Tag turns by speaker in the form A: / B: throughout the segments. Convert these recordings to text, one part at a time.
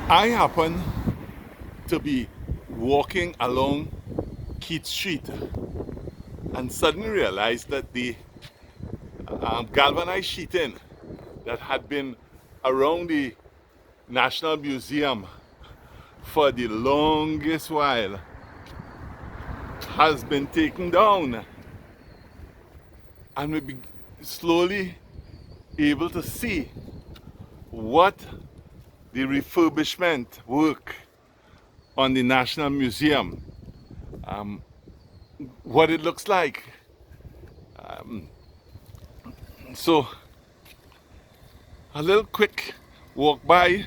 A: I happen to be walking along Keate Street and suddenly realized that the galvanized sheeting that had been around the National Museum for the longest while has been taken down, and we be slowly able to see what the refurbishment work on the National Museum, what it looks like. So a little quick walk by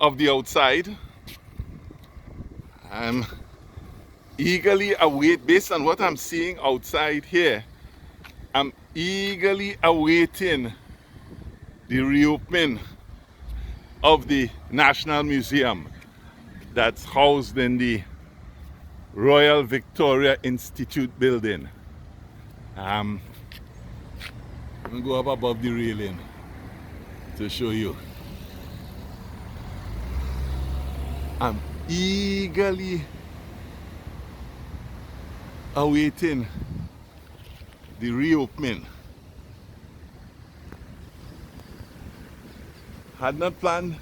A: of the outside. I'm eagerly await, based on what I'm seeing outside here, I'm eagerly awaiting the reopening of the National Museum that's housed in the Royal Victoria Institute building. I'm going to go up above the railing to show you. I'm eagerly awaiting the reopening. Had not planned,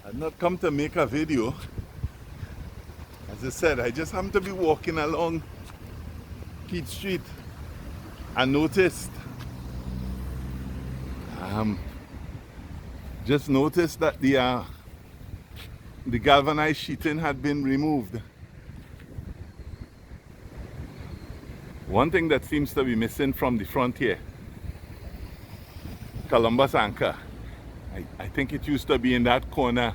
A: had not come to make a video. As I said, I just happened to be walking along Keate Street and noticed, just noticed that the galvanized sheeting had been removed. One thing that seems to be missing from the front here, Columbus Anchor. I think it used to be in that corner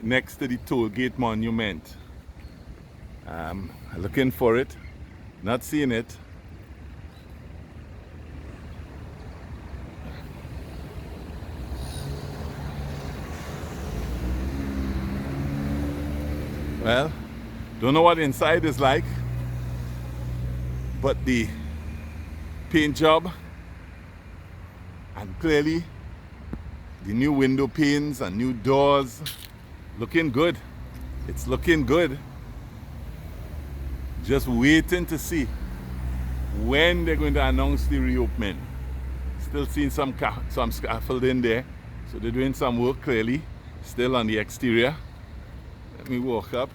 A: next to the toll gate monument. Looking for it, not seeing it. Well, don't know what inside is like, but the paint job and clearly the new window panes and new doors looking good. It's looking good. Just waiting to see when they're going to announce the reopening. Still seeing some scaffolding there, so they're doing some work clearly still on the exterior. Let me walk up.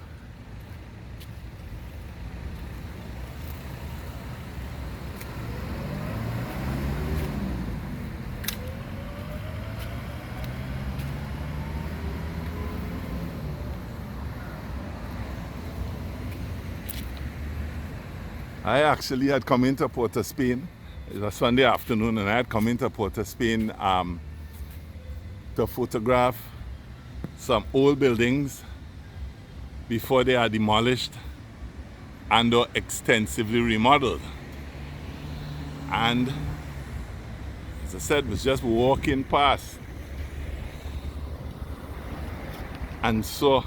A: I actually had come into Port of Spain. It was Sunday afternoon, and I had come into Port of Spain to photograph some old buildings before they are demolished and or extensively remodeled. And as I said, was just walking past and saw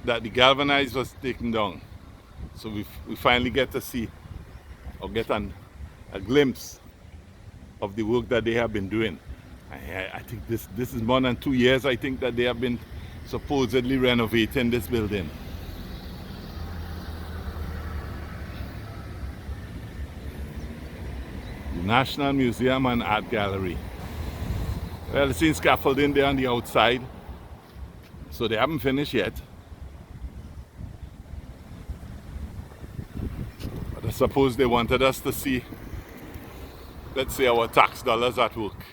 A: that the galvanized was taken down. So we finally get to see or get a glimpse of the work that they have been doing. I think this is more than 2 years, I think, that they have been supposedly renovating this building. The National Museum and Art Gallery. Well, it's seen scaffolding there on the outside, so they haven't finished yet. But I suppose they wanted us to see, let's say, our tax dollars at work.